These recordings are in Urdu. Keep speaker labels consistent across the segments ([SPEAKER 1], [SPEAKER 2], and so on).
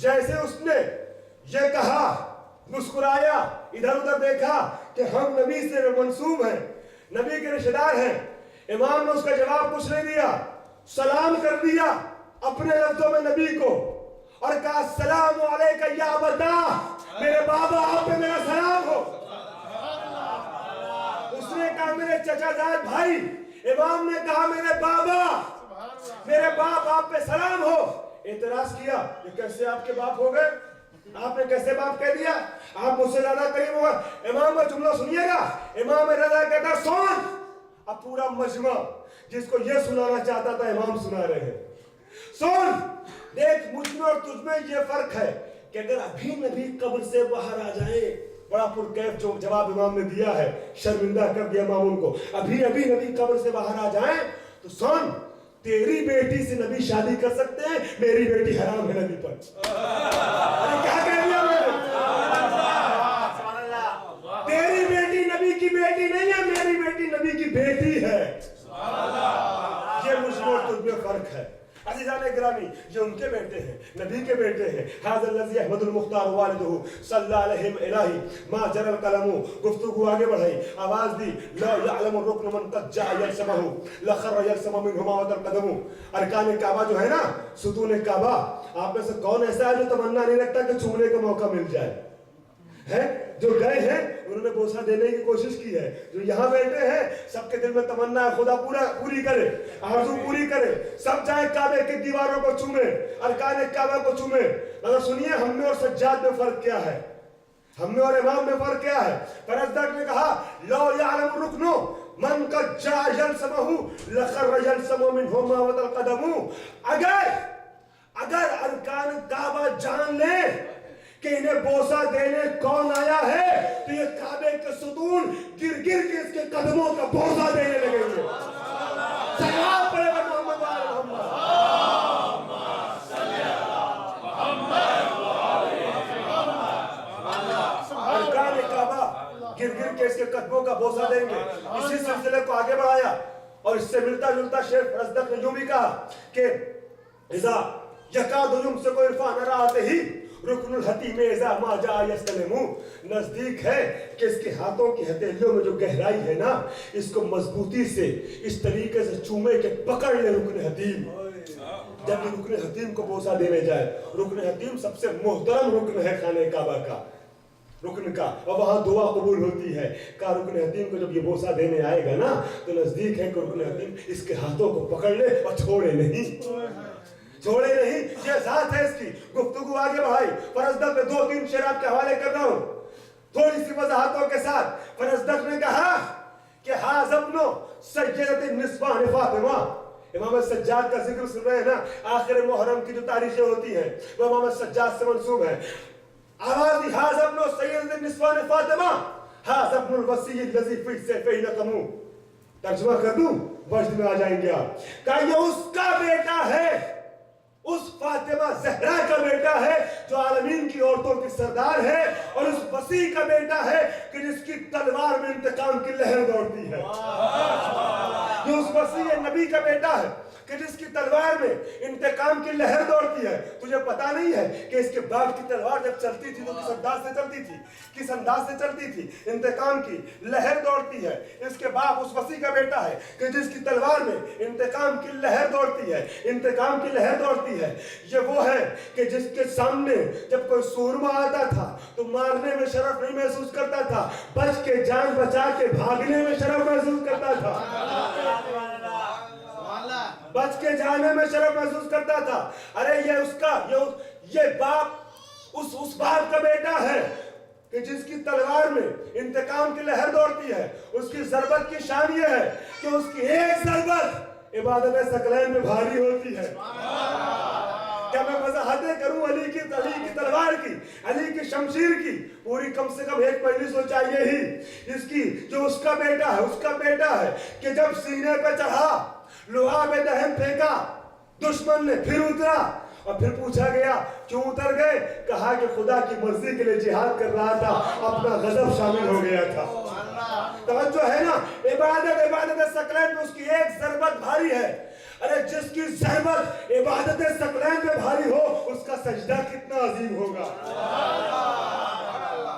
[SPEAKER 1] جیسے اس نے یہ کہا، مسکرایا، ادھر ادھر دیکھا کہ ہم نبی سے منسوب ہیں، نبی کے رشتہ دار ہیں، امام نے اس کا جواب کچھ نہیں دیا، سلام کر دیا اپنے لفظوں میں نبی کو اور کہا السلام علیکہ یا ابتا، میرے بابا آپ پہ میرا سلام ہو۔ اس نے کہا میرے چچا زاد بھائی، امام نے کہا میرے بابا، میرے باپ آپ پہ سلام ہو۔ اعتراض کیا کہ کیسے آپ کے باپ ہو گئے، آپ نے کیسے باپ کہہ دیا، آپ مجھ سے زیادہ قریب ہوگا۔ امام کا جملہ سنیے گا، امام رضا کہتا سن، اب پورا مجمع جس کو یہ سنانا چاہتا تھا امام سنا رہے ہیں، سن دیکھ مجھ میں اور تجھ میں یہ فرق ہے کہ اگر ابھی نبی قبر سے باہر آ جائے، بڑا پرکیف جو جواب امام نے دیا ہے، شرمندہ کر دیا امام ان کو، ابھی نبی قبر سے باہر آ جائیں تو سن، تیری بیٹی سے نبی شادی کر سکتے ہیں، میری بیٹی حرام ہے نبی پر۔ کیا کہہ دیا میں نے؟ تیری بیٹی نبی کی بیٹی نہیں ہے، میری بیٹی نبی کی بیٹی ہے۔ یہ مجھ میں اور تجھ میں فرق ہے۔ عزیزان گرامی، یہ ان کے بیٹے ہیں، نبی کے بیٹے ہیں۔ حاضر الذی احمد المختار والدہ صلی اللہ علیہ الہی ما جر القلم، گفتگو آگے بڑھائی، آواز دی لا یعلم الرکن من قد جاء یلسمہ لخر یلسم منہما ودر قدم۔ ارکان کعبہ جو ہے نا، ستون کعبہ، آپ میں سے کون ایسا ہے جو تمنا نہیں رکھتا کہ چھونے کا موقع مل جائے؟ ہے جو گئے ہیں انہوں نے بوسہ دینے کی کوشش کی ہے، جو یہاں بیٹھے ہیں سب کے دل میں تمنا ہے خدا پوری کرے، آرزو پوری کرے، سب جائیں کعبے کی دیواروں کو چومیں، ارکان کعبہ کو چومیں۔ مگر سنیے ہم میں اور سجاد میں فرق کیا ہے، ہم میں اور امام میں فرق کیا ہے۔ فرزدق نے کہا لو یعلم الرکن من قد جاء یلسمہ لخر یلسم منہما وضل قدم۔ اگر ارکان کعبہ جان لے کہ انہیں بوسہ دینے کون آیا ہے تو یہ کعبے کے ستون گر گر کے اس کے قدموں کا بوسہ دینے لگیں گے۔ سلام پڑھے گا محمد وآل محمد۔ ارکان کعبہ گر گر کے اس کے قدموں کا بوسہ دیں گے۔ اسی سلسلے کو آگے بڑھایا اور اس سے ملتا جلتا شیخ فرزدق نے یوں بھی کہا کہ اذا یکاد یمسک عرفان رأسہ ہی رکن الحتیم اذا ما جاء یستلم، نزدیک ہے کہ اس کے ہاتھوں کی ہتھیلیوں میں جو گہرائی ہے نا، اس کو مضبوطی سے اس طریقے سے چومے کہ پکڑ لے رکن حتیم۔ جب یہ رکن حتیم کو بوسہ دینے جائے، رکن حتیم سب سے محترم رکن ہے خانہ کعبہ کا، رکن کا، اور وہاں دعا قبول ہوتی ہے۔ کہا رکن حتیم کو جب یہ بوسہ دینے آئے گا نا تو نزدیک ہے کہ رکن حتیم اس کے ہاتھوں کو پکڑ لے اور چھوڑے نہیں، چھوڑے نہیں۔ یہ ذات ہے اس کی۔ گفتگو آگے بڑھائی، فرزدق میں 2-3 شعر آپ کے حوالے کر رہا ہوں تھوڑی سی وضاحتوں کے ساتھ۔ فرزدق نے کہا کہ ہاذ ابن سیدۃ النسوان فاطمہ، امام سجاد کا ذکر سن رہے ہیں نا، آخر محرم کی جو تاریخیں ہوتی ہیں وہ امام سجاد سے منسوب ہے۔ آواز دی ہاذ ابن سیدۃ النسوان فاطمہ ہاذ ابن الوصی الذی فی سیفہ لقم۔ ترجمہ کر دوں، وجد میں آ جائیں گے آپ۔ کہ یہ اس کا بیٹا ہے، اس فاطمہ زہرا کا بیٹا ہے جو عالمین کی عورتوں کی سردار ہے، اور اس وسیع کا بیٹا ہے کہ جس کی تلوار میں انتقام کی لہر دوڑتی ہے۔ یہ اس وسیع نبی کا بیٹا ہے کہ جس کی تلوار میں انتقام کی لہر دوڑتی ہے۔ تجھے پتا نہیں ہے کہ اس کے باپ کی تلوار جب چلتی تھی تو کس انداز سے چلتی تھی، کس انداز سے چلتی تھی؟ انتقام کی لہر دوڑتی ہے۔ اس کے باپ اس وسیع کا بیٹا ہے کہ جس کی تلوار میں انتقام کی لہر دوڑتی ہے، انتقام کی لہر دوڑتی ہے۔ یہ وہ ہے کہ جس کے سامنے جب کوئی سورما آتا تھا تو مارنے میں شرف نہیں محسوس کرتا تھا، بچ کے جان بچا کے بھاگنے میں شرف محسوس کرتا تھا، بچ کے جانے میں شرف محسوس کرتا تھا۔ ارے یہ اس کا یہ باپ اس باپ کا بیٹا ہے کہ جس کی تلوار میں انتقام کی لہر دوڑتی ہے۔ اس کی ضربت کی شان یہ ہے کہ اس کی ایک ضربت عبادت ثقلین میں بھاری ہوتی ہے۔ کیا میں وضاحتیں کروں علی کی تلوار کی، علی کی شمشیر کی؟ پوری کم سے کم ایک مجلس ہو چاہیے ہی اس کی۔ جو اس کا بیٹا ہے کہ جب سینے پہ چڑھا، لوہا میں دہن پھینکا، دشمن نے پھر اترا، اور پھر پوچھا گیا کیوں اتر گئے؟ کہا کہ خدا کی مرضی کے لیے جہاد کر رہا تھا، اپنا غضب شامل ہو گیا تھا۔ توجہ ہے نا، عبادت ثقلین میں اس کی ایک ضربت بھاری ہے۔ ارے جس کی زحمت عبادت ثقلین میں بھاری ہو اس کا سجدہ کتنا عظیم ہوگا.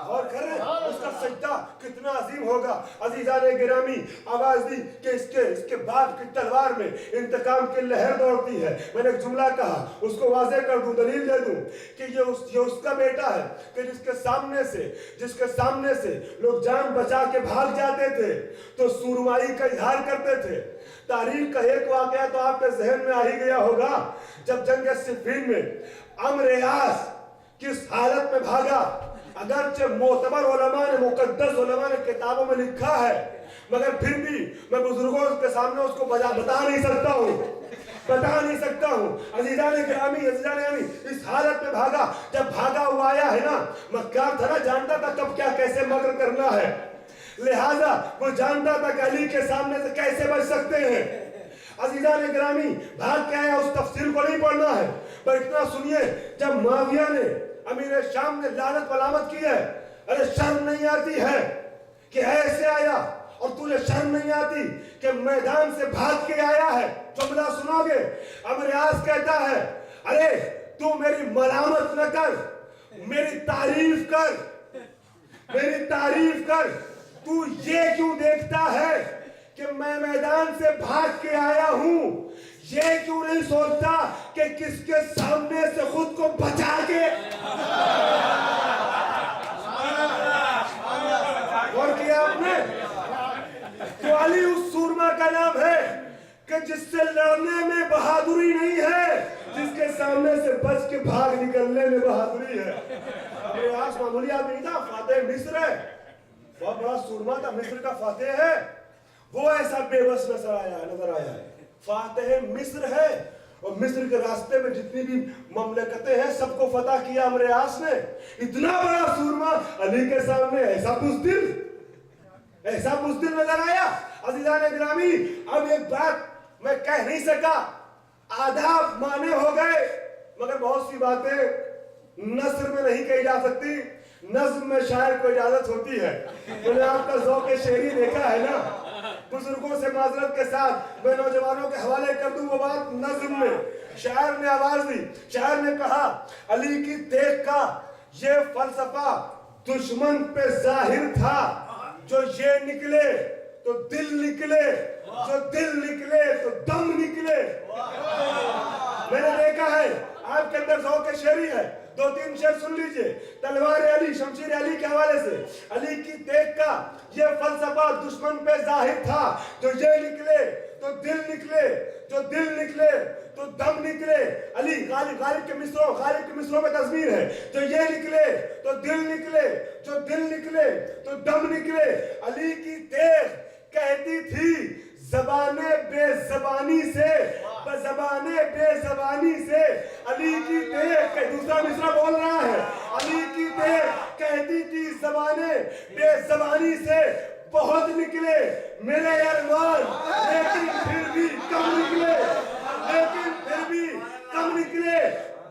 [SPEAKER 1] اور کریں اس کا سجدہ کتنا عظیم ہوگا. عزیزان گرامی آواز دی کہ اس کے باپ کی تلوار میں انتقام کی لہر دوڑتی ہے. میں نے ایک جملہ کہا اس کو واضح کر دوں, دلیل دے دوں کہ یہ اس کا بیٹا ہے کہ جس کے سامنے سے لوگ جان بچا کے بھاگ جاتے تھے تو سورمائی کا اظہار کرتے تھے. تاریخ کا ایک واقعہ تو آپ کے ذہن میں آ ہی گیا ہوگا جب جنگ صفین میں عمرو یاس کس حالت میں بھاگا. اگرچہ معتبر علماء نے مقدس علماء نے کتابوں میں لکھا ہے مگر پھر بھی میں بزرگوں کے سامنے اس کو بتا نہیں سکتا ہوں. عزیزان گرامی اس حالت میں بھاگا. جب بھاگا ہوا آیا ہے نا, مکار تھا نا, جانتا تھا کب کیا کیسے مکر کرنا ہے, لہذا وہ جانتا تھا کہ علی کے سامنے سے کیسے بچ سکتے ہیں. عزیزان گرامی بھاگ کے آیا, اس تفصیل کو نہیں پڑھنا ہے پر اتنا سنیے, جب معاویہ نے امیر شام نے لعنت ملامت کی ہے, ارے شرم نہیں آتی ہے کہ ایسے آیا, اور تجھے شرم نہیں آتی کہ میدان سے بھاگ کے آیا ہے. جملہ سنو گے, عمرو یاس کہتا ہے ارے تو میری ملامت نہ کر, میری تعریف کر. تو یہ کیوں دیکھتا ہے کہ میں میدان سے بھاگ کے آیا ہوں, یہ کیوں نہیں سوچتا کہ کس کے سامنے سے خود کو بچا کے. اور کیا آپ نے تو علی اس سورما کا نام ہے کہ جس سے لڑنے میں بہادری نہیں ہے, جس کے سامنے سے بچ کے بھاگ نکلنے میں بہادری ہے. یہ آج معمولی آدمی نہیں تھا, فاتح مصر ہے, بہت بڑا سورما تھا, مصر کا فاتح ہے. وہ ایسا بے بس نظر آیا ہے, فاتح مصر ہے, اور مصر کے راستے میں جتنی بھی مملکتیں ہیں سب کو فتح کیا عمرو یاس نے. اتنا بڑا سورما علی کے سامنے ایسا بزدل نظر آیا. عزیزان گرامی اب ایک بات میں کہہ نہیں سکا, آداب مانے ہو گئے مگر بہت سی باتیں نثر میں نہیں کہی جا سکتی, نظم میں شاعر کو اجازت ہوتی ہے. میں نے آپ کا ذوق شعری دیکھا ہے نا, بزرگوں سے معذرت کے ساتھ میں نوجوانوں کے حوالے کر دوں وہ بات. نظم میں شاعر نے آواز دی, شاعر نے کہا علی کی دیکھ کا یہ فلسفہ دشمن پہ ظاہر تھا, جو یہ نکلے تو دل نکلے, جو دل نکلے تو دم نکلے. میں نے دیکھا ہے آپ کے اندر ذوق شعری ہے, 2-3 شعر سن لیجئے. تلوار علی, شمشیر علی کے حوالے سے, علی کی دیکھ کا یہ فلسفہ دشمن پہ ظاہر تھا, جو یہ نکلے تو دل نکلے, جو دل نکلے تو دم نکلے. علی غالب کے مصروں میں تضمین ہے, جو یہ نکلے تو دل نکلے, جو دل نکلے تو دم نکلے. علی کی دیکھ کہتی تھی زبانِ بے زبانی سے, زبانِ بے زبانی سے. علی کی دیکھ کہ دوسرا مصرع بول رہا ہے, علی کی دیکھ کہتی تھی زبانِ بے زبانی سے. بہت نکلے میرے ارمان لیکن پھر بھی کم نکلے,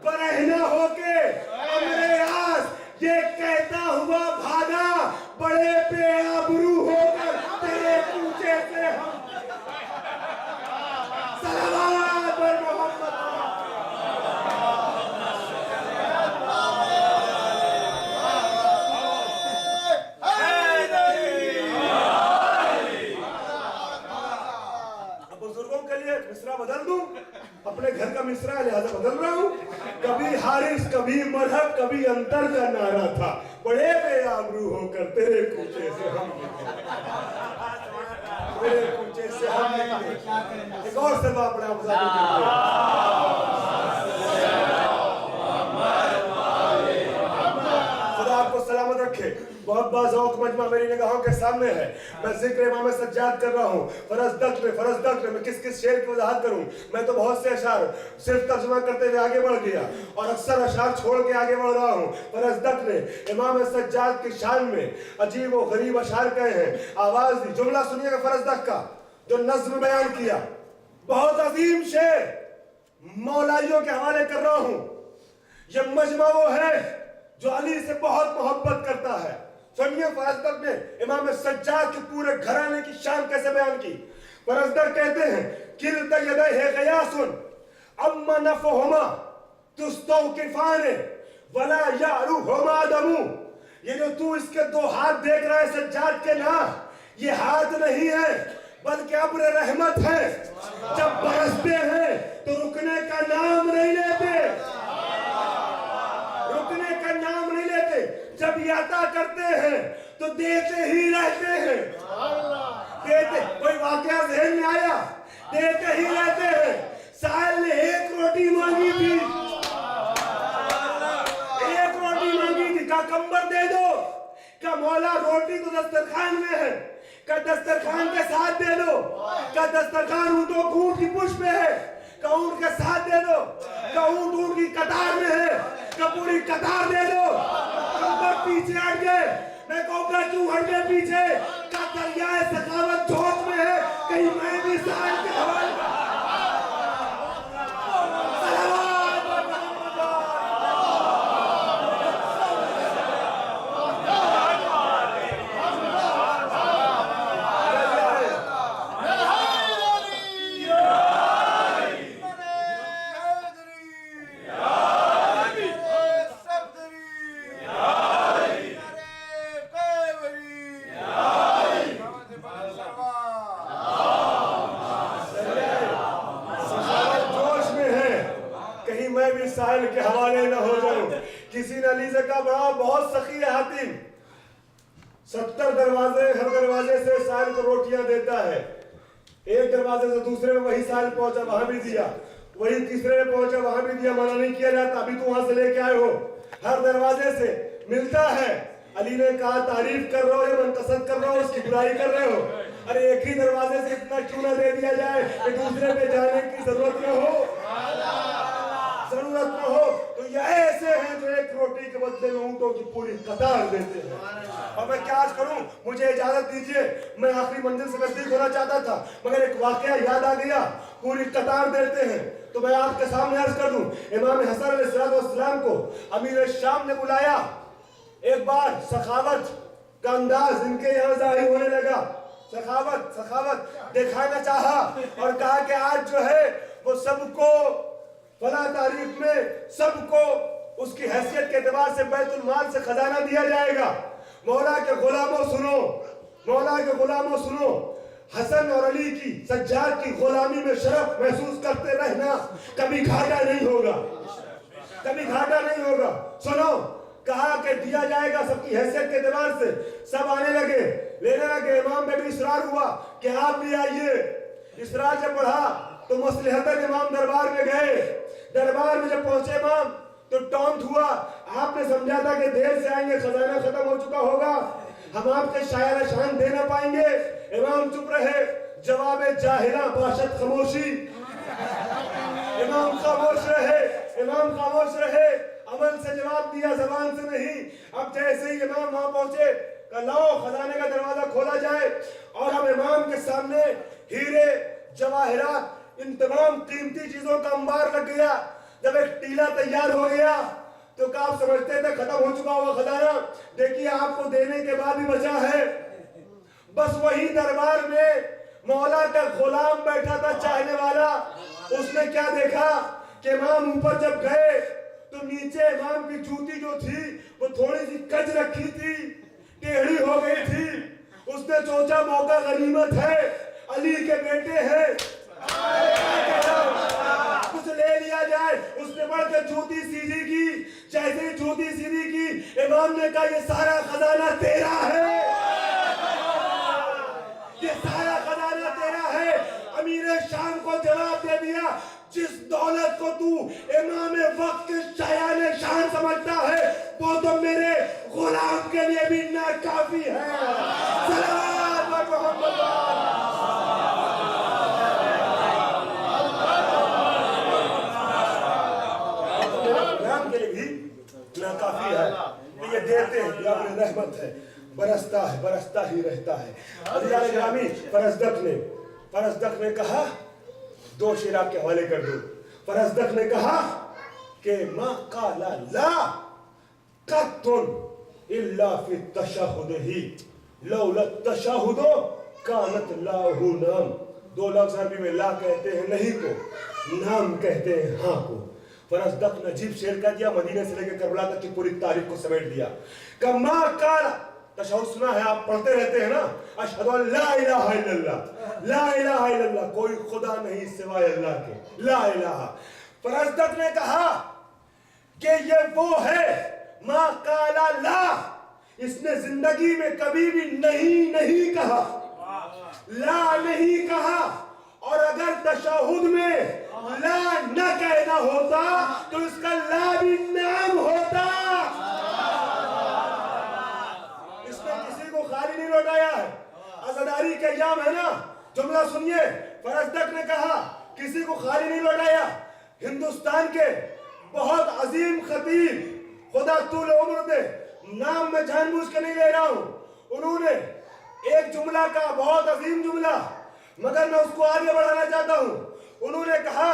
[SPEAKER 1] برہنہ ہو کے عمرو یاس یہ کہتا ہوا بھاگا, بڑے بے آبرو ہو کر تیرے کوچے سے ہم. صلوات بر محمد. اب بزرگوں کے لیے مصرع بدل دوں, اپنے گھر کا مصرع ہے لہذا بدل رہا ہوں. کبھی حارث کبھی مرحب کبھی انتر کا نعرہ تھا, بڑے بے آبرو ہو کر تیرے کوچے سے ہم نکلے. ایک اور سے باپڑا خدا آپ کو سلامت رکھے. بہت بہت ذوق مجمع میری نگاہوں کے سامنے ہے. میں ذکر امام سجاد کر رہا ہوں. فرض دقر میں کس شعر کی وضاحت کروں. میں تو بہت سے اشعار صرف ترجمہ کرتے ہوئے آگے بڑھ گیا اور اکثر اشعار چھوڑ کے آگے بڑھ رہا ہوں. فرض دقر امام سجاد کی شان میں عجیب و غریب اشعار کہے ہیں. آواز دی, جملہ سنیے گا فرض دق کا جو نظم بیان کیا, بہت عظیم شعر مولائیوں کے حوالے کر رہا ہوں. یہ مجمع وہ ہے جو علی سے بہت محبت کرتا ہے. سنیے فرزدق نے امام سجاد کے پورے گھرانے کی شان کیسے بیان کی. فرزدق کہتے ہیں كلتا يديه غياث أما نفهما تستوقفان ولا يعلوهما دم. یہ جو تو اس کے دو ہاتھ دیکھ رہا ہے سجاد کے نا، یہ ہاتھ نہیں ہے بلکہ ابر رحمت ہے. جب برستے ہیں تو رکنے کا نام نہیں لیتے، رکنے کا نام نہیں لیتے. جب یہ عطا کرتے ہیں تو دیتے ہی رہتے ہیں. دیتے، کوئی واقعہ ذہن میں آیا؟ دیتے ہی رہتے ہیں. سائل نے ایک روٹی مانگی تھی، ایک روٹی مانگی تھی. کہا کمبر دے دو. کہا مولا روٹی تو دسترخوان میں ہے. کہا دسترخوان کے ساتھ دے دو. کہا دسترخوان اونٹوں اونٹ کی پشت میں ہے. کہا اونٹ کے ساتھ دے دو. کہا اونٹ کی قطار میں ہے. کہا پوری قطار دے دو. کمبر پیچھے ہٹ گئے. میں کہوں گا کیوں ہٹ گئے پیچھے؟ کہا دریائے سخاوت جھوک میں ہے، کہیں میں بھی سائل کے حوالے سائل کے حوالے نہ ہو جاؤں. کسی نے علی سے کہا بڑا بہت سخی ہے حاتم، 70 دروازے، ہر دروازے سے سائل کو روٹیاں دیتا ہے. ایک دروازے سے دوسرے میں وہی سائل پہنچا، وہاں بھی دیا. وہی تیسرے میں پہنچا، وہاں بھی دیا. منع نہیں کیا جاتا، ابھی تو وہاں سے لے کے آئے ہو. ہر دروازے سے ملتا ہے. علی نے کہا تعریف کر رہے ہو یا منقصد کر رہے ہو، اس کی برائی کر رہے ہو. ارے ایک ہی دروازے سے اتنا کیوں نہ دے دیا جائے کہ دوسرے پہ جانے کی ضرورت نہ ہو، ضرورت نہ ہو. تو یہ ایسے ہیں جو ایک روٹی کے بدلے میں اونٹوں کی پوری قطار دیتے ہیں. اور میں کیا عرض کروں، مجھے اجازت دیجئے، میں آخری منزل سے نزدیک ہونا چاہتا تھا مگر ایک واقعہ یاد آ گیا. پوری قطار دیتے ہیں تو میں آپ کے سامنے عرض کر دوں. امام حسن علیہ السلام کو امیر شام نے بلایا. ایک بار سخاوت کا انداز ان کے یہاں ظاہر ہونے لگا. سخاوت دکھانا چاہا اور کہا کہ آج جو ہے وہ سب کو فلاں تاریخ میں سب کو اس کی حیثیت کے اعتبار سے بیت المال سے خزانہ دیا جائے گا. مولا کے غلاموں سنو، مولا کے غلاموں سنو، حسن اور علی کی، سجاد کی غلامی میں شرف محسوس کرتے رہنا، کبھی گھاٹا نہیں ہوگا، کبھی گھاٹا نہیں ہوگا. سنو، کہا کہ دیا جائے گا سب کی حیثیت کے اعتبار سے. سب آنے لگے، لینے لگے. امام پہ بھی اصرار ہوا کہ آپ بھی آئیے. اصرار جب بڑھا تو مصلحتاً امام دربار میں گئے. دربار میں جب پہنچے امام تو ٹونٹ ہوا. آپ نے سمجھا تھا کہ دیر سے آئیں گے، خزانہ ختم ہو چکا ہوگا، ہم آپ کے شاعر شان دے نہ پائیں گے. امام چپ رہے. جواب جاہلاں باشد خاموشی. امام خاموش رہے، امام خاموش رہے. عمل سے جواب دیا، زبان سے نہیں. اب جیسے ہی امام وہاں پہنچے کہ لاؤ خزانے کا دروازہ کھولا جائے. اور اب امام کے سامنے ہیرے، جواہرات، ان تمام قیمتی چیزوں کا انبار لگ گیا. جب ایک ٹیلا تیار ہو گیا تو کہا آپ سمجھتے تھے ختم ہو چکا ہوا خزانہ، دیکھیے آپ کو دینے کے بعد بھی بچا ہے. بس وہی دربار میں مولا کا غلام بیٹھا تھا، چاہنے والا. اس نے کیا دیکھا کہ امام اوپر جب گئے تو نیچے امام کی جوتی جو تھی وہ تھوڑی سی کج رکھی تھی، ٹیڑھی ہو گئی تھی. اس نے سوچا موقع غنیمت ہے، علی کے بیٹے ہیں، کچھ لے لیا جائے. اس نے بڑھ کے جوتی سیدھی کی. جیسے ہی جوتی سیدھی کی، امام نے کہا یہ سارا خزانہ تیرا ہے، یہ سارا خزانہ تیرا ہے. امیر شام کو جواب دے دیا جس دولت کو تو امام وقت کے شایان شان سمجھتا ہے وہ تو میرے غلام کے لیے بھی ناکافی ہے. صلوات محمد. غلام کے لیے بھی ناکافی ہے. یہ دیتے ہیں، یہ اپنی رحمت ہے. برستا ہے، برستا ہی رہتا ہے. عزیزان گرامی، فرزدق نے کہا، دو شعر آپ کے حوالے کر دوں. فرزدق نے کہا کہ ما قال لا قط الا فی التشہد ہی لولا التشہد کانت لاہ نام. دو لفظ عربی میں لا کہتے ہیں نہیں کو، نام کہتے ہیں ہاں کو۔ فرزدق نے عجیب شعر کہہ دیا، مدینہ سے لے کے کربلا تک کی پوری تاریخ کو سمیٹ دیا کہ ما قال، تشہد سنا ہے آپ پڑھتے رہتے ہیں نا، اشہد ان لا الہ الا اللہ، لا الہ الا اللہ، کوئی خدا نہیں سوائے اللہ کے، لا الہ۔ فرزدق نے کہا کہ یہ وہ ہے ما قال لا، اس نے زندگی میں کبھی بھی نہیں کہا، لا نہیں کہا، اور اگر تشہد میں لا نہ کہنا ہوتا تو اس کا لا بھی نام ہوتا۔ اس نے کسی کو خالی نہیں لوٹایا ہے، عزاداری کے ایام ہے نا، جملہ سنیے، فرزدق نے کہا کسی کو خالی نہیں لوٹایا۔ ہندوستان کے بہت عظیم خطیب، خدا طول عمر دے، نام میں جان بوجھ کے نہیں لے رہا ہوں، انہوں نے ایک جملہ کا بہت عظیم جملہ، مگر میں اس کو آگے بڑھانا چاہتا ہوں۔ انہوں نے کہا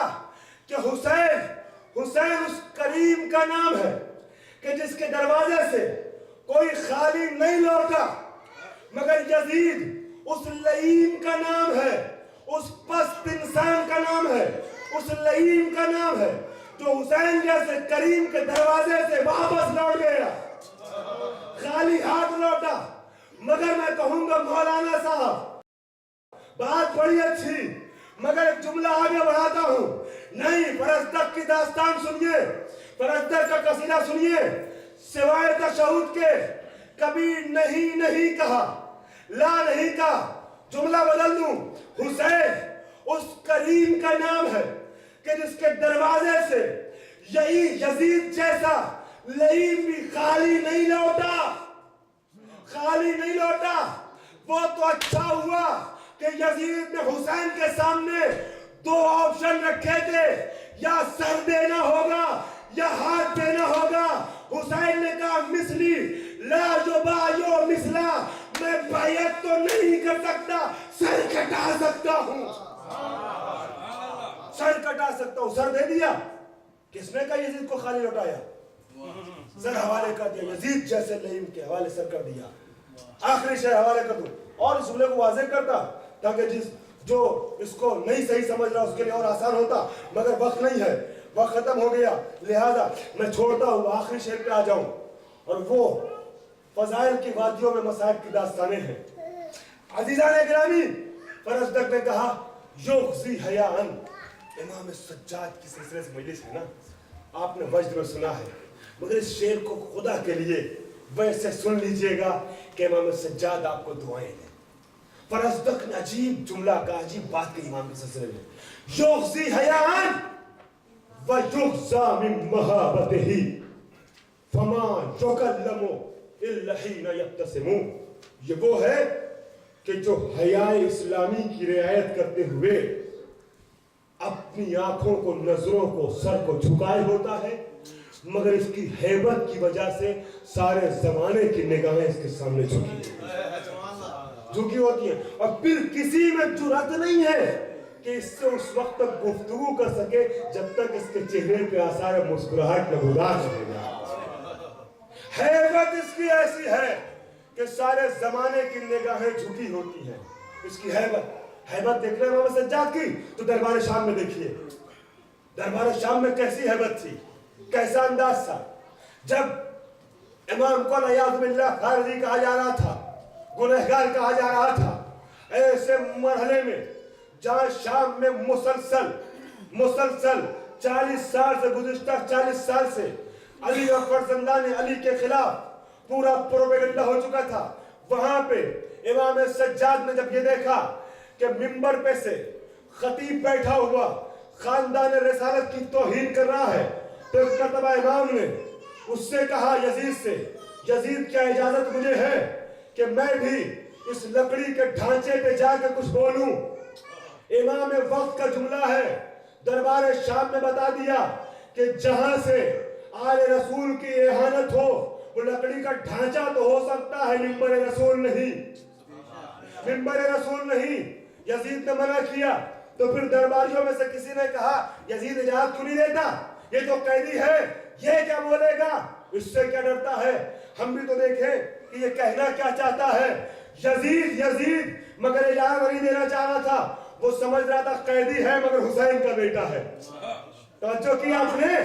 [SPEAKER 1] کہ حسین اس کریم کا نام ہے کہ جس کے دروازے سے کوئی خالی نہیں لوٹا، مگر یزید اس لعین کا نام ہے، اس پست انسان کا نام ہے، اس لعین کا نام ہے جو حسین جیسے کریم کے دروازے سے واپس لوٹ گیا، خالی ہاتھ لوٹا۔ مگر میں کہوں گا مولانا صاحب بات بڑی اچھی، مگر ایک جملہ آگے بڑھاتا ہوں، نہیں، فرزدق کی داستان سنیے، فرزدق کا قصیدہ سنیے، سوائے تشہد کے کبھی نہیں کہا، لا نہیں کہا۔ جملہ بدل دوں، حسین اس کریم کا نام ہے کہ جس کے دروازے سے یہی یزید جیسا لعین بھی خالی نہیں لوٹا، خالی نہیں لوٹا۔ وہ تو اچھا ہوا کہ یزید نے حسین کے سامنے دو آپشن رکھے تھے، یا سر دینا ہوگا یا ہاتھ دینا ہوگا۔ حسین نے کہا مثلی لا یبایع مثلا، میں بیعت تو نہیں کر سکتا، سر کٹا سکتا ہوں، سر کٹا سکتا ہوں، سر دے دیا۔ کس نے کہا یزید کو خالی لوٹایا؟ سر حوالے کر دیا، یزید جیسے لعین کے حوالے سر کر دیا۔ آخری شعر حوالے کر دوں اور اس جملے کو واضح کرتا تاکہ جو اس کو نہیں صحیح سمجھ رہا اس کے لیے اور آسان ہوتا، مگر وقت نہیں ہے، وقت ختم ہو گیا، لہذا میں چھوڑتا ہوں، آخری شعر پہ آ جاؤں، اور وہ فضائل کی وادیوں میں مصائب کی داستانیں ہیں۔ عزیزان گرامی، فرزدق نے کہا یغزی حیاءً، امام سجاد کی سلسلے سے مجلس ہے نا، آپ نے وجد میں سنا ہے، مگر اس شعر کو خدا کے لیے ویسے سن لیجئے گا کہ امام سجاد آپ کو دعائیں دیں۔ فرزدق نے عجیب جملہ کا، عجیب بات کی امام کے سلسلے میں، یغزی حیاءً ویغزا من مہابتہ فما یکلم الا حین یبتسم۔ یہ وہ ہے کہ جو حیاء اسلامی کی رعایت کرتے ہوئے اپنی آنکھوں کو، نظروں کو، سر کو جھکائے ہوتا ہے، مگر اس کی ہیبت کی وجہ سے سارے زمانے کی نگاہیں اس کے سامنے جھکی ہوتی ہیں، اور پھر کسی میں جرأت نہیں ہے کہ اس سے اس وقت تک گفتگو کر سکے جب تک اس کے چہرے پہ آثار مسکراہٹ نمودار رہے گا۔ ہیبت اس کی ایسی ہے کہ سارے زمانے کی نگاہیں جھکی ہوتی ہیں، اس کی ہیبت دیکھ رہے ہیں امام سجاد کی تو دربار شام میں دیکھیے، دربار شام میں کیسی ہیبت تھی، کیسا انداز تھا۔ جب امام کو نعوذ باللہ خارجی کہا جا رہا تھا، گنہگار کہا جا رہا تھا، ایسے مرحلے میں جہاں شام میں مسلسل 40 سال سے، گزشتہ 40 سال سے علی اور فرزندان علی کے خلاف پورا پروپیگنڈا ہو چکا تھا، وہاں پہ امام سجاد نے جب یہ دیکھا کہ منبر پہ سے خطیب بیٹھا ہوا خاندان رسالت کی توہین کر رہا ہے، تو ایک مرتبہ امام نے اس سے کہا، یزید سے، یزید کیا اجازت مجھے ہے کہ میں بھی اس لکڑی کے ڈھانچے پہ جا کے کچھ بولوں؟ امام وقت کا جملہ ہے، دربار شام میں بتا دیا کہ جہاں سے آل رسول کی اہانت ہو، وہ لکڑی کا ڈھانچہ تو ہو سکتا ہے، منبر رسول نہیں، منبر رسول نہیں۔ یزید نے منع کیا تو پھر درباریوں میں سے کسی نے کہا یزید اجازت کیوں نہیں دیتا، یہ تو قیدی ہے، یہ کیا بولے گا، اس سے کیا ڈرتا ہے، ہم بھی تو دیکھیں کہ یہ کہنا کیا چاہتا ہے۔ یزید مگر اجازت نہیں دینا چاہ رہا تھا، وہ سمجھ رہا تھا قیدی ہے مگر حسین کا بیٹا ہے. توجہ کیا آپ نے؟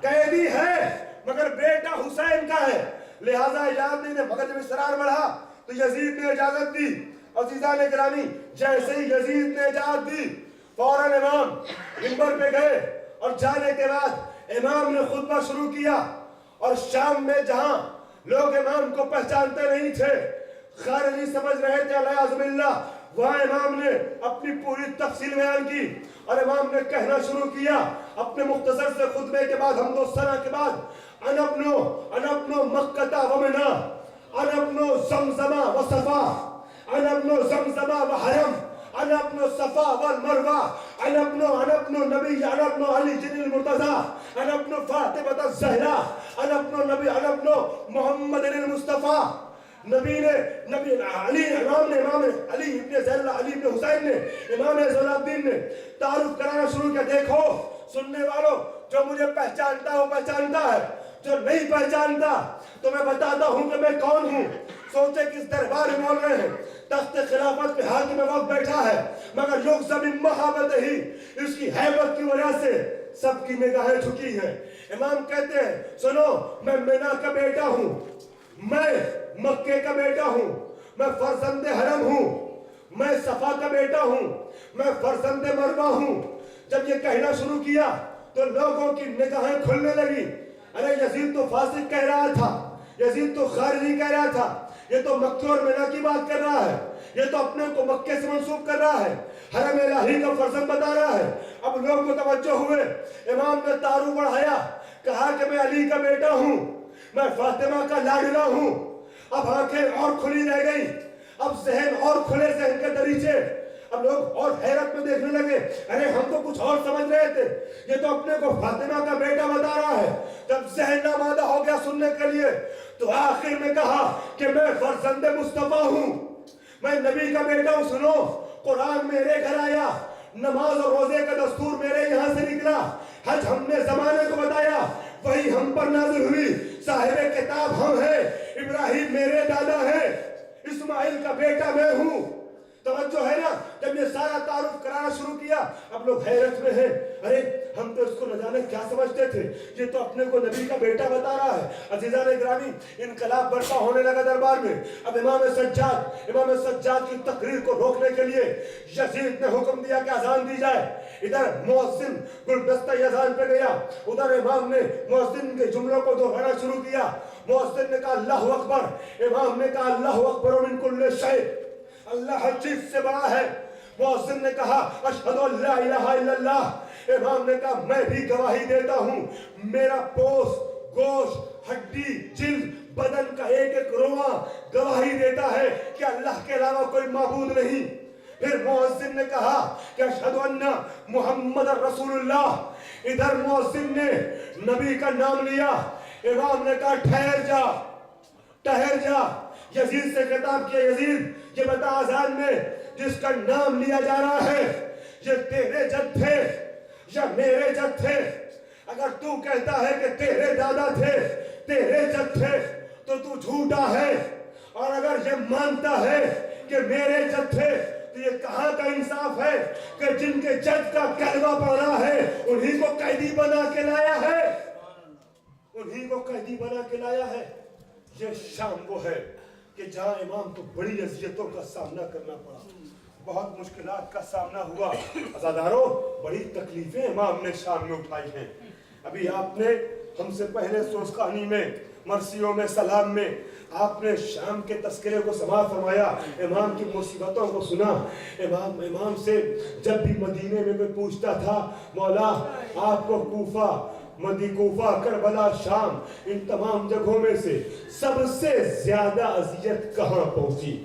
[SPEAKER 1] قیدی ہے مگر بیٹا حسین کا ہے. لہذا اجازت نہیں دے. مگر جب اصرار بڑھا تو یزید نے اجازت دی. عزیزان گرامی جیسے ہی یزید نے اجازت دی فوراً امام منبر پہ گئے اور جانے کے بعد امام نے خطبہ شروع کیا. اور شام میں جہاں لوگ امام کو پہچانتے نہیں تھے, خارجی سمجھ رہے تھے علیہ باللہ, وہاں امام نے اپنی پوری تفصیل بیان کی اور امام نے کہنا شروع کیا اپنے مختصر سے خطبے کے بعد, حمد و ثنا کے بعد, انا ابن مکہ و منا, انا ابن زمزم و صفا, انا ابن زمزم و حرم, انا ابن صفا والمروہ, انا ابن نبی, انا ابن علی جن المرتضی, انا ابن فاطمہ الزہرا, انا ابن محمد المصطفیٰ. نبی نے امام علی ابن زین اللہ, علی ابن حسین نے, امام زین الدین نے تعارف کرانا شروع کیا. دیکھو سننے والوں, جو مجھے پہچانتا ہے وہ پہچانتا ہے, جو نہیں پہچانتا تو میں بتاتا ہوں کہ میں کون ہوں. سوچے کس دربار میں بول رہے ہیں, تخت خلافت پہ حاکم وقت بیٹھا ہے مگر یغضب من محابتہ, اس کی ہیبت کی وجہ سے سب کی نگاہیں جھکی ہیں. امام کہتے ہیں سنو, میں مینا کا بیٹا ہوں, میں مکے کا بیٹا ہوں, میں فرزند حرم ہوں, میں صفا کا بیٹا ہوں, میں فرزند مروہ ہوں. جب یہ کہنا شروع کیا تو لوگوں کی نگاہیں کھلنے لگی. ارے یزید تو فاسق کہہ رہا تھا, یزید تو خارجی کہہ رہا تھا, یہ تو مکہ اور مینا کی بات کر رہا ہے, یہ تو اپنے کو مکے سے منسوب کر رہا ہے, حرم الہی کا فرزند بتا رہا ہے. اب لوگ متوجہ ہوئے. امام نے تعارف بڑھایا, کہا کہ میں علی کا بیٹا ہوں, میں فاطمہ کا لاڈلا ہوں. اب آنکھیں اور کھلی رہ گئی, اب ذہن اور کھلے, ذہن کے دریچے. اب لوگ اور حیرت میں دیکھنے لگے, ارے ہم تو کچھ اور سمجھ رہے تھے, یہ تو اپنے کو فاطمہ کا بیٹا بتا رہا ہے. جب ذہن آمادہ ہو گیا سننے کے لیے تو آخر میں کہا کہ میں فرزند مصطفیٰ ہوں, میں نبی کا بیٹا ہوں. سنو, قرآن میرے گھر آیا, نماز اور روزے کا دستور میرے یہاں سے نکلا, حج ہم نے زمانے کو بتایا, وہی ہم پر نازل ہوئی, صاحب کتاب ہم ہیں, ابراہیم میرے دادا ہیں, اسماعیل کا بیٹا میں ہوں. توجہ ہے نا؟ جب یہ سارا تعارف کرانا شروع کیا اب لوگ حیرت میں ہیں, ارے ہم تو اس کو نہ جانے کیا سمجھتے تھے, یہ تو اپنے کو نبی کا بیٹا بتا رہا ہے. عزیزان گرامی انقلاب برپا ہونے لگا دربار میں. اب امام سجاد کی تقریر کو روکنے کے لیے یزید نے حکم دیا کہ اذان دی جائے. ادھر مؤذن گلدستہ اذان پہ گیا, ادھر امام نے مؤذن کے جملوں کو دہرانا شروع کیا. مؤذن نے کہا اللہ اکبر, امام نے کہا اللہ اکبر من کل شیء, اللہ ہر چیز سے بڑا ہے. مؤذن نے کہا اشہد ان لا الہ الا اللہ, امام نے کہا میں بھی گواہی دیتا ہوں, میرا پوست, گوشت, ہڈی, جلد, بدن کا ایک ایک رواں گواہی دیتا ہے کہ اللہ کے علاوہ کوئی معبود نہیں. پھر مؤذن نے کہا کہ اشہد ان محمد رسول اللہ. ادھر مؤذن نے نبی کا نام لیا, امام نے کہا ٹھہر جا. یزید سے خطاب کیا, یزید یہ بتا اذان میں جس کا نام لیا جا رہا ہے یہ تیرے جد تھے یا میرے جد تھے؟ اگر تو کہتا ہے کہ تیرے دادا تھے, تیرے جد تھے, تو تو جھوٹا ہے. اور اگر یہ مانتا ہے کہ میرے جد تھے تو یہ کہاں کا انصاف ہے کہ جن کے جد کا کلمہ پڑھ رہا ہے انہی کو قیدی بنا کے لایا ہے, انہی کو قیدی بنا کے لایا ہے. یہ شام وہ ہے کہ جہاں امام کو بڑی اذیتوں کا سامنا کرنا پڑا, بہت مشکلات کا سامنا ہوا. عزاداروں, بڑی تکلیفیں امام نے شام میں اٹھائی ہیں. ابھی آپ نے ہم سے پہلے سوزخانی میں, مرثیوں میں, سلام میں آپ نے شام کے تذکرے کو سماعت فرمایا, امام کی مصیبتوں کو سنا. امام سے جب بھی مدینے میں کوئی پوچھتا تھا مولا آپ کو کوفہ, کربلا, شام, ان تمام جگہوں میں سے سب سے زیادہ اذیت کہاں پہنچی,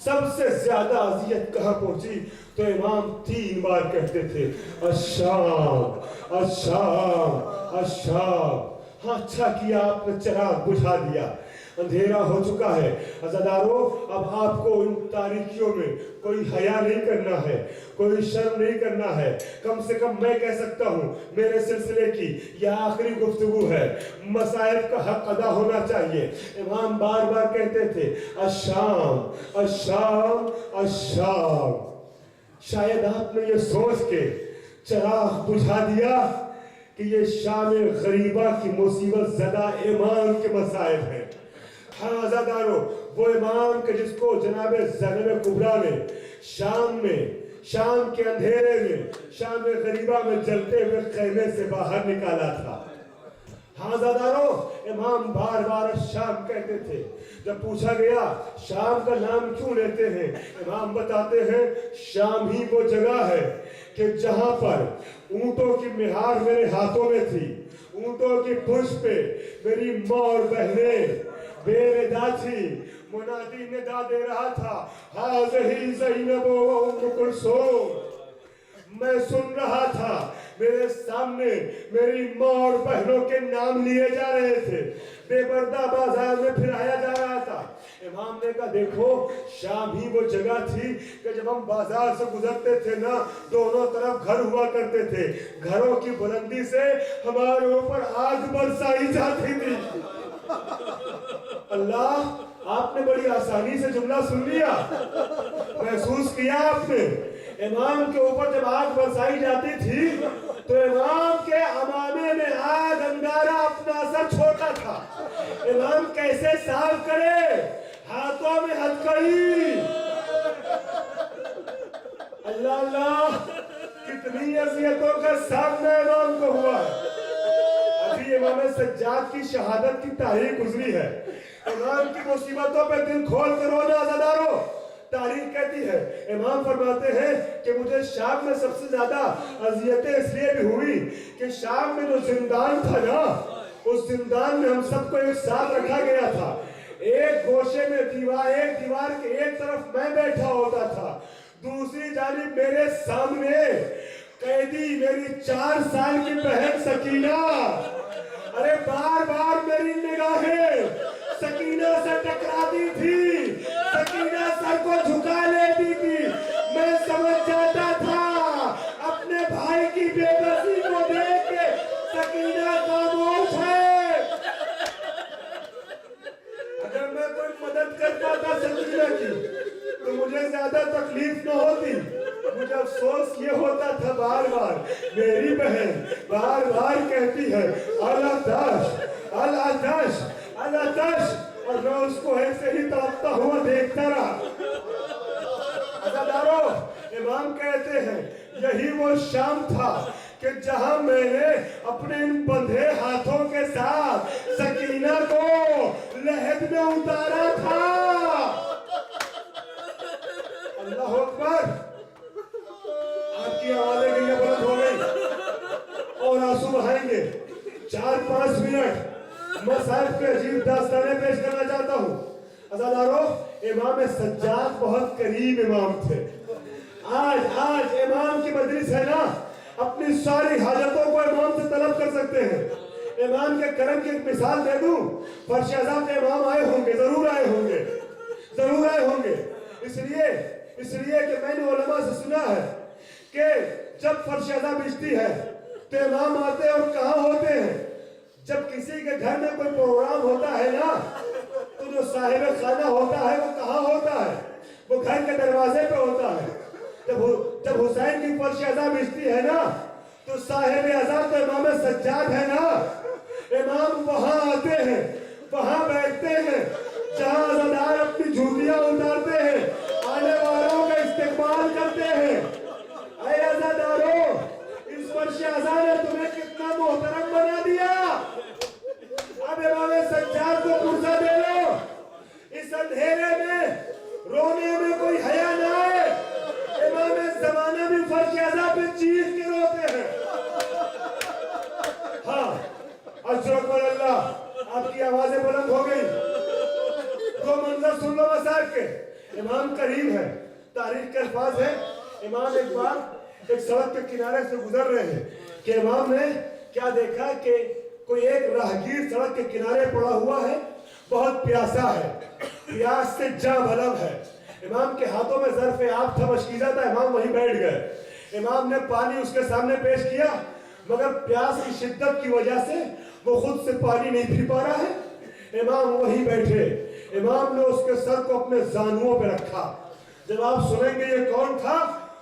[SPEAKER 1] سب سے زیادہ اذیت کہاں پہنچی؟ تو امام 3 بار کہتے تھے الشام الشام الشام. ہاں اچھا کیا آپ نے چراغ بجھا دیا, اندھیرا ہو چکا ہے. عزاداروں, اب آپ کو ان تاریکیوں میں کوئی حیا نہیں کرنا ہے, کوئی شرم نہیں کرنا ہے. کم سے کم میں کہہ سکتا ہوں میرے سلسلے کی یہ آخری گفتگو ہے, مصائب کا حق ادا ہونا چاہیے. امام بار بار کہتے تھے الشام الشام الشام. شاید آپ نے یہ سوچ کے چراغ بجھا دیا کہ یہ شام غریبہ کی مصیبت زدہ امام کے مسائل ہیں. ہاں عزادارو، وہ امام کہ جس کو جناب زینب کبریٰ نے شام کے اندھیرے میں، شام غریبہ میں جلتے ہوئے خیمے سے باہر نکالا تھا. ہاں عزادارو، امام بار بار شام کہتے تھے. جب پوچھا گیا شام کا نام کیوں لیتے ہیں، امام بتاتے ہیں شام ہی وہ جگہ ہے کہ جہاں پر اونٹوں کی مہار میرے ہاتھوں میں تھی، اونٹوں کی پشت پہ میری ماں اور بہنیں بے ندا تھی، منادی ندا دے رہا تھا ہاذہی زینب و ام کلثوم. میں سن رہا تھا میرے سامنے میری ماں اور بہنوں کے نام لیے جا رہے تھے، بے پردہ بازار میں پھرایا جا رہا تھا. امام نے کہا دیکھو شام ہی وہ جگہ تھی کہ جب ہم بازار سے گزرتے تھے نا، دونوں طرف گھر ہوا کرتے تھے، گھروں کی بلندی سے ہمارے اوپر آگ برسائی جاتی تھی. اللہ، آپ نے بڑی آسانی سے جملہ سن لیا، محسوس کیا آپ نے. امام کے اوپر جب آگ برسائی جاتی تھی تو امام کے امامے میں آگ انگارہ اپنا اثر چھوڑتا تھا. امام کیسے صاف کرے، ہاتھوں میں ہتھکڑی. اللہ اللہ، کتنی اذیتوں کا سامنا امام کو ہوا ہے. ابھی امام سجاد کی شہادت کی تاریخ گزری ہے. امام کی مصیبتوں پہ دل کھول کر رونا عزادارو. تاریخ کہتی ہے، امام فرماتے ہیں کہ مجھے شام میں سب سے زیادہ اذیتیں اس لیے بھی ہوئی کہ شام میں جو زندان تھا نا، اس زندان میں ہم سب کو ایک ساتھ رکھا گیا تھا. ایک گوشے میں ایک دیوار کے ایک طرف میں بیٹھا ہوتا تھا، دوسری جانب میرے سامنے قیدی میری 4 سال کی بہن سکینہ. ارے بار بار میری نگاہیں سکینہ سے ٹکراتی تھی، سکینہ سر کو جھکا لیتی تھی. میں سمجھ جاتا تھا اپنے بھائی کی بے بسی کو دیکھ کے سکینہ خاموش ہے. اگر میں کوئی مدد کر پاتا سکینہ کی تو مجھے زیادہ تکلیف نہ ہوتی. مجھے افسوس یہ ہوتا تھا بار بار میری بہن بار بار کہتی ہے العطش العطش العطش، اور میں اس کو ایسے ہی تڑپتا ہوا دیکھتا رہا. عزادارو، امام کہتے ہیں یہی وہ شام تھا کہ جہاں میں نے اپنے ان بندھے ہاتھوں کے ساتھ سکینہ کو لحد میں اتارا تھا. اللہ اکبر. آپ کی آوازیں گئی بلند ہو گئی اور آنسو بہائیں گے. 4-5 منٹ مصائب کے عجیب داستانیں پیش کرنا چاہتا ہوں. عزادارو، امام سجاد بہت قریب امام تھے. آج امام کی مجلس ہے نا، اپنی ساری حاجتوں کو امام سے طلب کر سکتے ہیں. امام کے کرم کی ایک مثال دے دوں. فرش اعظم کے امام آئے ہوں گے، ضرور آئے ہوں گے، ضرور آئے ہوں گے. اس لیے کہ میں نے علماء سے سنا ہے کہ جب فرش اعظم بجتی ہے تو امام آتے اور کہاں ہوتے ہیں؟ جب کسی کے گھر میں کوئی پروگرام ہوتا ہے نا تو جو صاحب خانہ ہوتا ہے وہ کہاں ہوتا ہے؟ وہ گھر کے دروازے پہ ہوتا ہے. جب حسین کی فرش اعظم بجتی ہے نا تو صاحب اعظم تو امام سجاد ہے نا. امام وہاں آتے ہیں، وہاں بیٹھتے ہیں جہاں عزادار اپنی جھوٹیاں اتارتے ہیں، آنے والوں کا استقبال کرتے ہیں. اے عزادارو، اس فرش اعظم نے تمہیں کتنا محترم بنا دیا. اب امام سجاد کو پرسہ دے لو، اس اندھیرے میں رونے میں کوئی حیا نہ آئے. امام زمانہ بھی فرش اعظم پہ چیخ کے روتے ہیں. ہاں، اشرف اللہ، آپ کی آوازیں بلند ہو گئی. دو منظر سن لو مسائب کے. امام قریب ہے. تاریخ کے الفاظ ہیں، امام ایک بار ایک سڑک کے کنارے سے گزر رہے ہیں کہ امام نے کیا دیکھا کہ کوئی ایک راہگیر سڑک کے کنارے پڑا ہوا ہے، بہت پیاسا ہے، پیاس سے جاں بلب ہے. امام کے ہاتھوں میں ظرف آب تھا، مشکیزہ تھا. امام وہیں بیٹھ گئے. امام نے پانی اس کے سامنے پیش کیا، مگر پیاس کی شدت کی وجہ سے وہ خود سے پانی نہیں پی پا رہا ہے. امام وہیں بیٹھے. امام نے اس کے سر کو اپنے زانوؤں پہ رکھا. جب آپ سنیں گے یہ کون تھا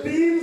[SPEAKER 1] 3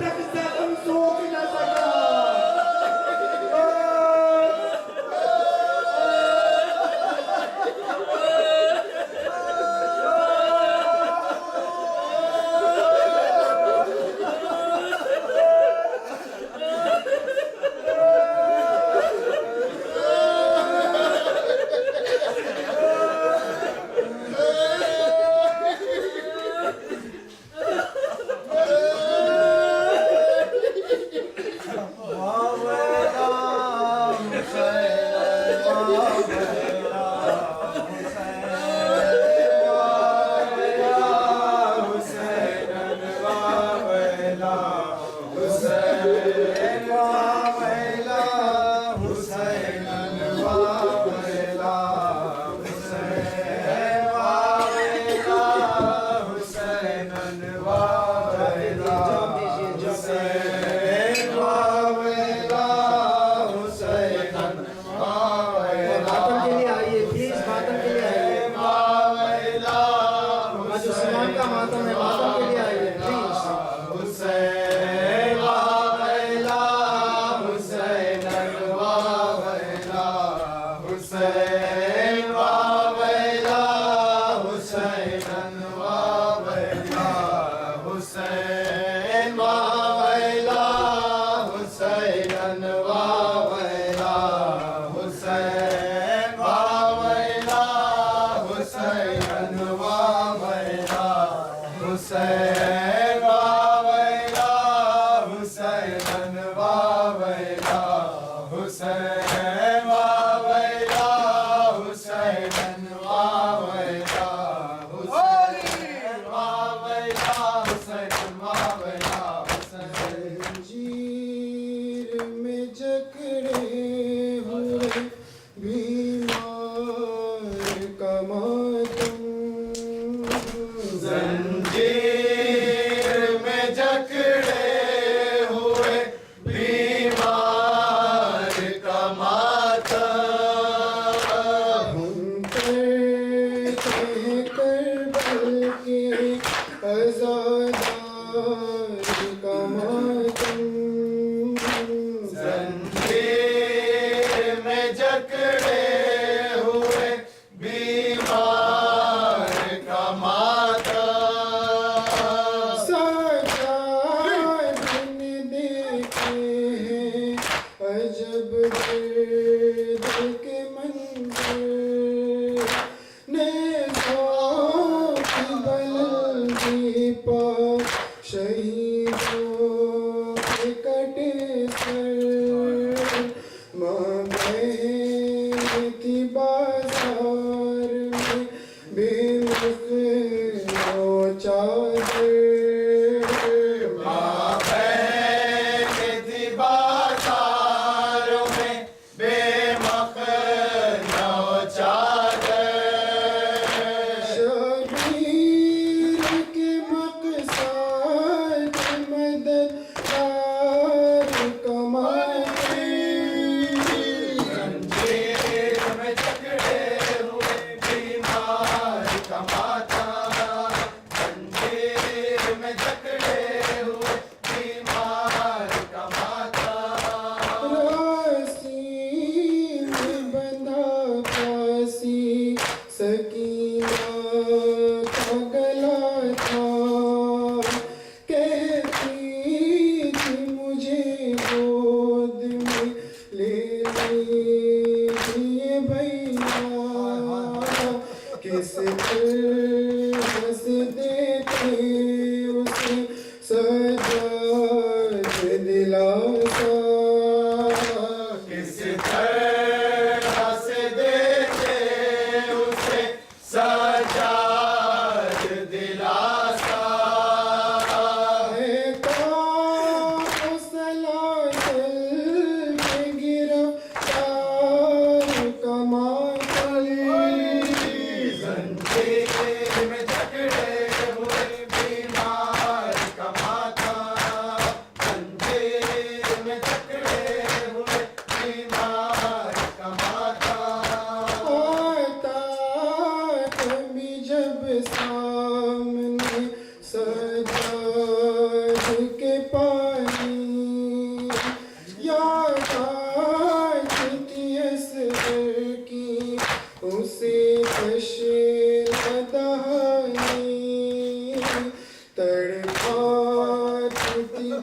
[SPEAKER 1] تخزى خمسوك نسكا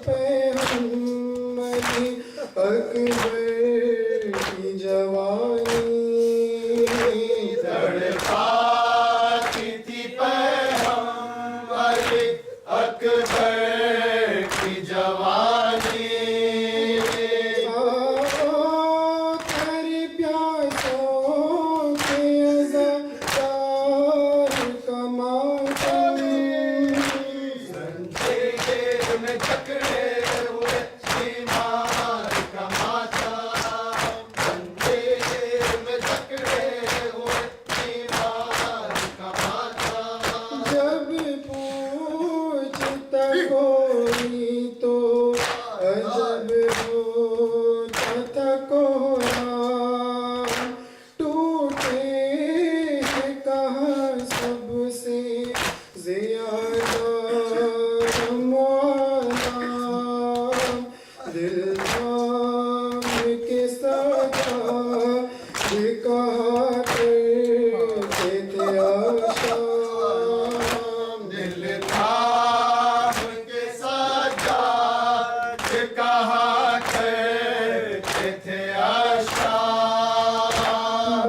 [SPEAKER 2] پیغمبری اکبر کی جوانی
[SPEAKER 3] تڑپاتی تھی پیغمبری اکبر کی جوانی
[SPEAKER 2] تیری پیاسوں کے عزادار کا ماتم
[SPEAKER 3] زنجیر میں جکڑے ہوئے بیمار کا ماتم زنجیر میں جکڑے ہوئے بیمار کا ماتم
[SPEAKER 2] جب پوچھتا کوئی تو عجب ہوتا تھا قرآن ٹوٹے ہیں کہاں سب سے زیادہ معلم دل تھام کے سجا یہ کہا کرتے تھے آشام
[SPEAKER 3] دل تھام کے سجاد کہا کرتے تھے آشام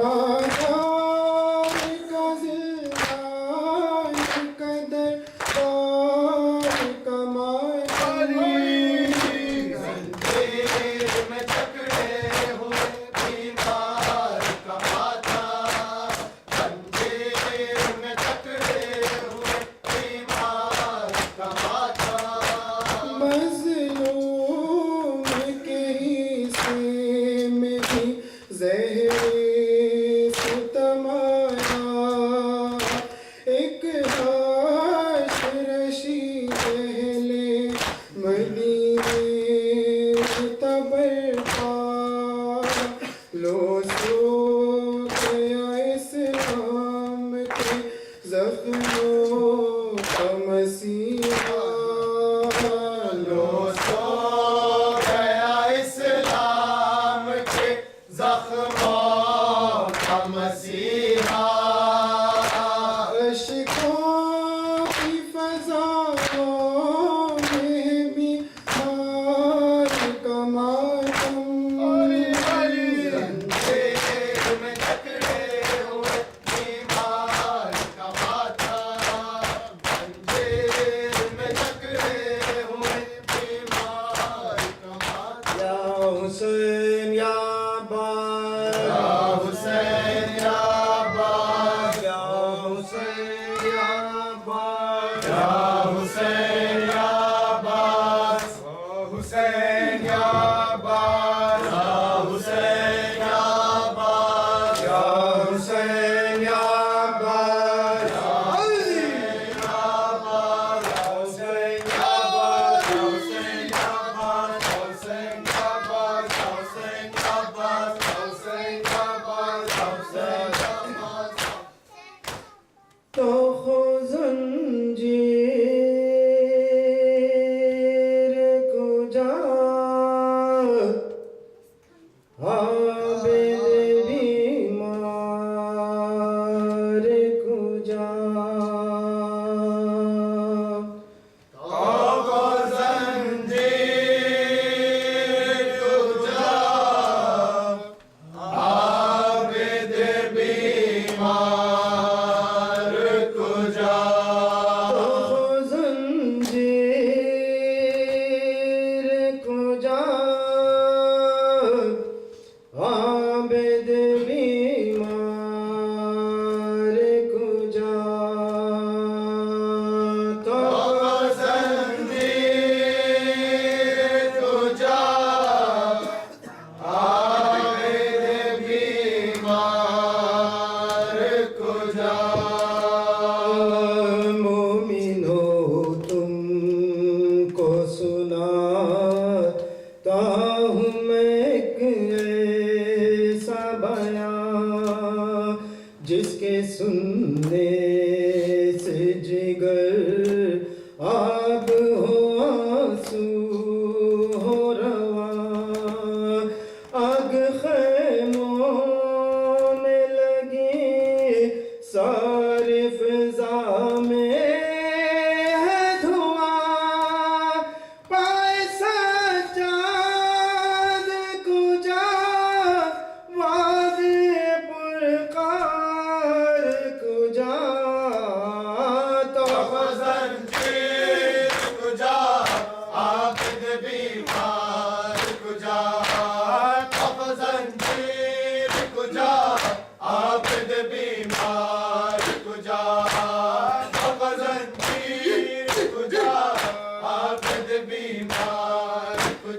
[SPEAKER 2] بازار کا زلزال قدر دار کا ماتم
[SPEAKER 3] زنجیر میں جکڑے ہوئے بیمار کا ماتم زنجیر میں جکڑے ہوئے بیمار کا ماتم
[SPEAKER 2] مظلوم کے حصے میں بھی زہر ستم آیا ایک حاشرشی اہل مدینے تبر پا لو سو گیا اسلام کے زخموں کا مسیحا
[SPEAKER 3] لو سو گیا اسلام کے زخموں کا مسیحا
[SPEAKER 2] اشکوں کی فضاؤں میں بھی ہار کا ماتم
[SPEAKER 3] زنجیر میں جکڑے ہوئے بیمار کا ماتم زنجیر میں جکڑے ہوئے بیمار کا ماتم
[SPEAKER 2] یا حسین یا عباس
[SPEAKER 3] یا حسین یا عباس
[SPEAKER 2] یا حسین یا عباس
[SPEAKER 3] یا حسین یا عباس حسین یا عباس یا حسین یا عباس
[SPEAKER 2] یا حسین یا عباس تو خو زنجیر کو جا عابد بیمار کو جا تو خو زنجیر کو جا عابد بیمار کو جا تو مومنو تم کو سناتا ہوں میں ایک ایسا بیان جس کے سننے سے جگر آب ہو آنسو ہو رواں آگ خیموں میں لگی ساری فضا میں ہے دھواں پائے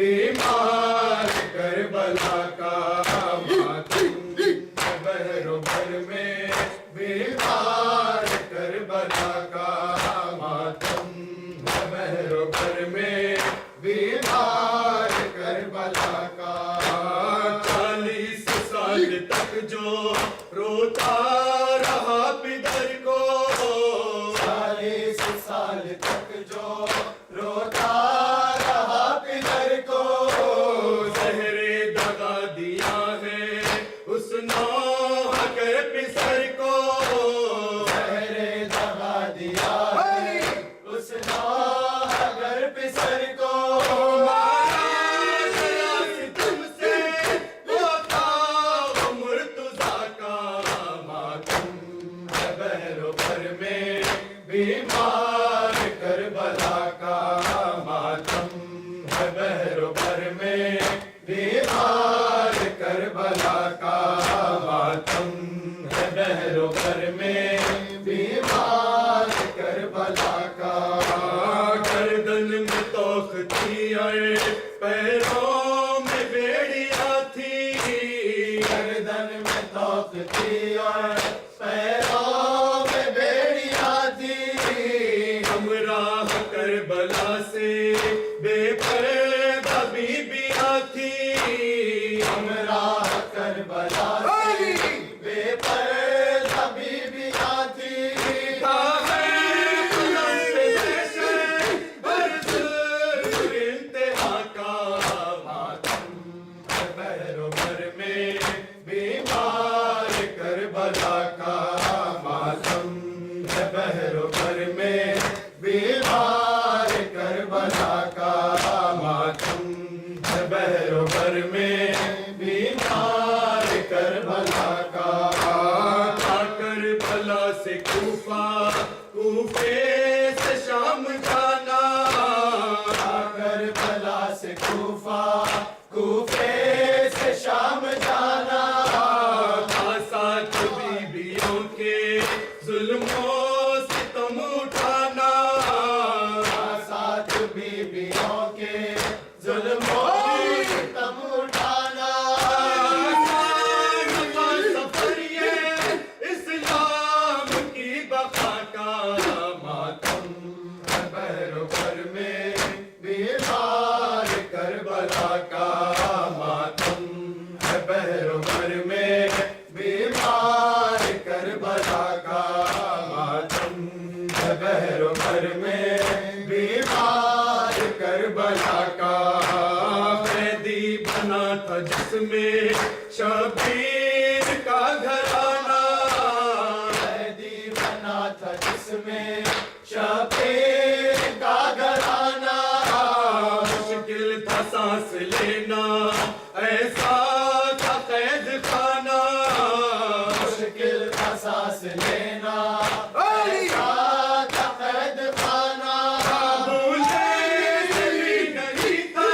[SPEAKER 2] بیمار کربلا کا ماتم ہے بحر و بر میں بیمار کربلا کا ماتم ہے بحر و بر میں بیمار کربلا کا 40 سال تک جو روتا رہا پدر کو
[SPEAKER 3] 40 سال تک جو روتا رہا پدر کو
[SPEAKER 2] زہر دغا دیا ہے اس نوح کے پسر کو
[SPEAKER 3] زہر دغا دیا ہے اس نوح گر پسر کو
[SPEAKER 2] تم سے ہوتا مرتضیٰ کا ماتم ہے بحر و بر میں بیمار کربلا کا ماتم ہے بحر و بر میں بیمار کربلا کا ماتم ہے بحر و بر میں بیمار کربلا کا گردن میں توخ تھی اور پیروں میں بیڑیاں تھی
[SPEAKER 3] گردن میں توق تھی اور پیروں میں بیڑیاں تھی
[SPEAKER 2] ہمراہ کربلا سے بے پردہ بیبیاں تھی
[SPEAKER 3] ہمراہ کربلا سے بے پردہ بیبیاں تھی
[SPEAKER 2] انتہا کا ماتم ہے بحر و بر میں بیمار کربلا کا ماتم ہے بحر و بر میں بیمار کربلا کا ماتم ہے بحر و بر میں بیمار کربلا کا کربلا سے کوفہ کوفے سے شام جانا
[SPEAKER 3] کربلا سے کوفہ کوفے سے شام جانا
[SPEAKER 2] ساتھ بیبیوں کے ظلم و ستم اٹھانا
[SPEAKER 3] ساتھ بیبیوں کے ظلم و ستم اٹھانا
[SPEAKER 2] سفر یہ اسلام کی بقا کا ماتم ہے بحر و بر میں بیمار کربلا کا ماتم ہے بحر و بر میں بیمار کربلا کا ماتم ہے بحر و بر میں بیمار کربلا کا قیدی بنا تھا جس میں شبیر کا گھرانہ
[SPEAKER 3] قیدی بنا تھا جس میں شبیر کا گھرانہ
[SPEAKER 2] مشکل تھا سانس لینا ایسا تھا قید خانہ
[SPEAKER 3] مشکل تھا سانس لینا ایسا تھا قید خانہ
[SPEAKER 2] بھولے سے بھی نہیں تھا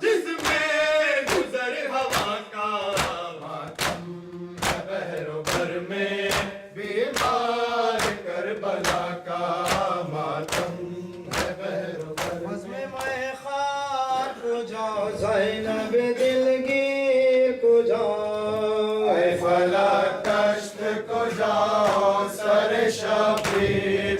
[SPEAKER 2] جس میں گزر ہوا کا ماتم ہے بحر و بر میں بیمار کربلا کا ماتم ہے بحر و بر میں
[SPEAKER 3] میں خار کو جا
[SPEAKER 2] زینب دلگیر کو جاؤ
[SPEAKER 3] اے فلک کشت کو جاؤ سر شبیر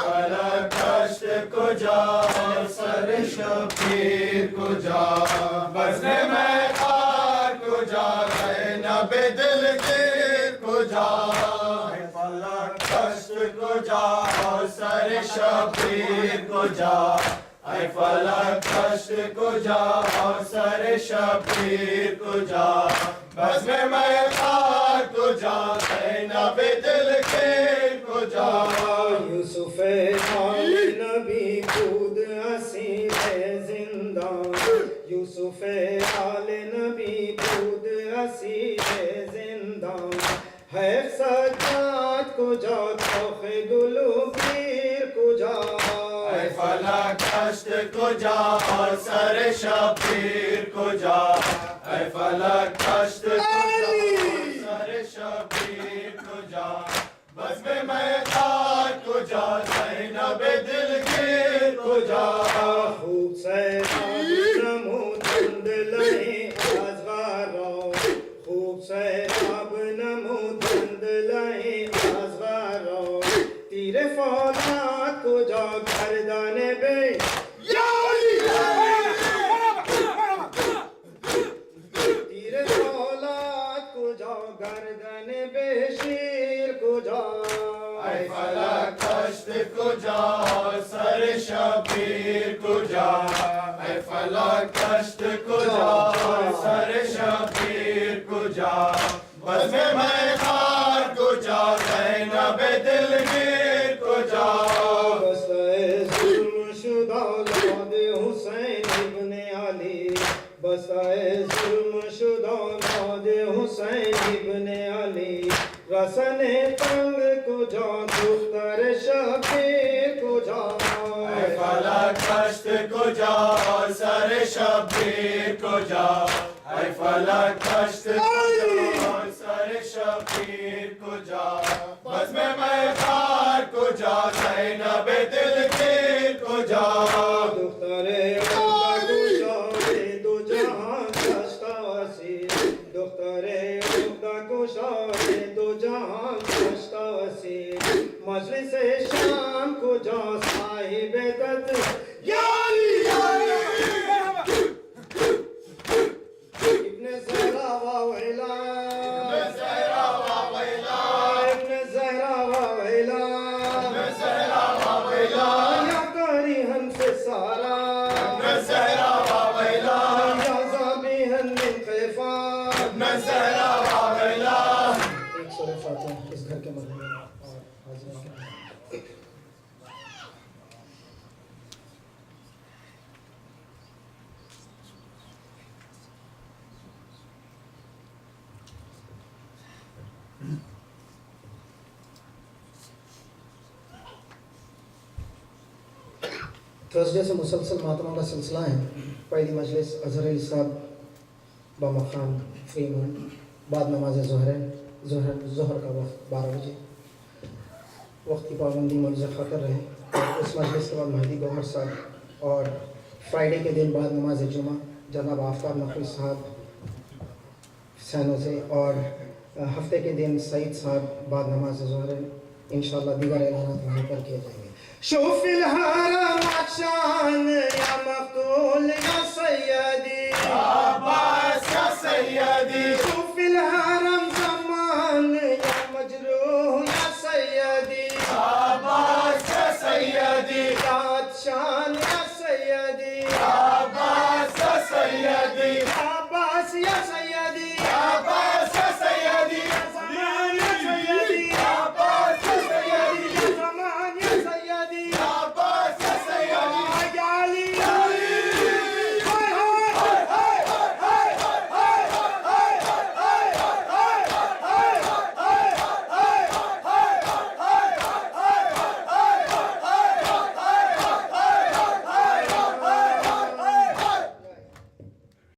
[SPEAKER 3] فلک کشت کو جاؤ سر شبیر کو جاؤ بزم میں خار کو جا زینب دلگیر کو جاؤ اے فلک کشت کو جاؤ سر شبیر کو جاؤ اے فلک کشت کو جاؤ سر شبیر کو جاؤ بزم میں خار کو جا زینب دلگیر کو جاؤ
[SPEAKER 2] یوسف آل نبی خود اسیر زندہ یوسف آل نبی خود اسیر زندہ ہے سجاد کو جا توخ گلو پیر کو جا
[SPEAKER 3] اے فلک کشت کو جاؤ سر شبیر کو جاؤ اے فلک کشت کو جاؤ سر شبیر کو جاؤ بزم میں خار کو جا زینب دلگیر کو جا
[SPEAKER 2] خوب سے
[SPEAKER 3] فلک دشت کجا سر شبیر کجا بزم میں خار کجا زینب دلگیر کجا
[SPEAKER 2] بسائے ظلم شدہ اولاد حسین ابن علی بسائے ظلم شدہ اولاد حسین ابن علی رسن تنگ کجا دختر شبیر کجا
[SPEAKER 3] اے فلک دشت کجا سر شبیر کجا اے فلک دشت کجا سر شبیر کجا بزم میں خار کجا زینب دلگیر کجا
[SPEAKER 2] دختر عقدہ گشاد دو جہان گشتہ وسیع دختر عقدہ گشاد دو جہان گشتہ وسیع مجلس شام کجا صاحب دت یاری ابن زہرا واویلا
[SPEAKER 3] زہرا واویلا
[SPEAKER 2] ابن زہرا واویلا
[SPEAKER 3] زہرا واویلا
[SPEAKER 2] یا کاری ہم سے سارا
[SPEAKER 3] زہرا واویلا
[SPEAKER 2] یا زابیہن من خیفان
[SPEAKER 3] زہرا واویلا
[SPEAKER 2] ایک سورہ فاتحہ اس گھر کے مرحوم اور حاضرین کے تھرسڈے سے مسلسل ماتموں کا سلسلہ ہے. پہلی مجلس اظہر علی صاحب بامقام فریمون بعد نماز ظہر کا وقت 12 بجے. وقت کی پابندی ملزم کر رہے ہیں. اور اس مجلس کے بعد مہدی گوہر صاحب اور فرائیڈے کے دن بعد نماز جمعہ جناب آفتاب نقوی صاحب سینو سے اور ہفتے کے دن سعید صاحب بعد نماز ظہر انشاءاللہ دیگر اعلانات وہیں پر کیے جائیں گے. شوف الحرم عطشان یا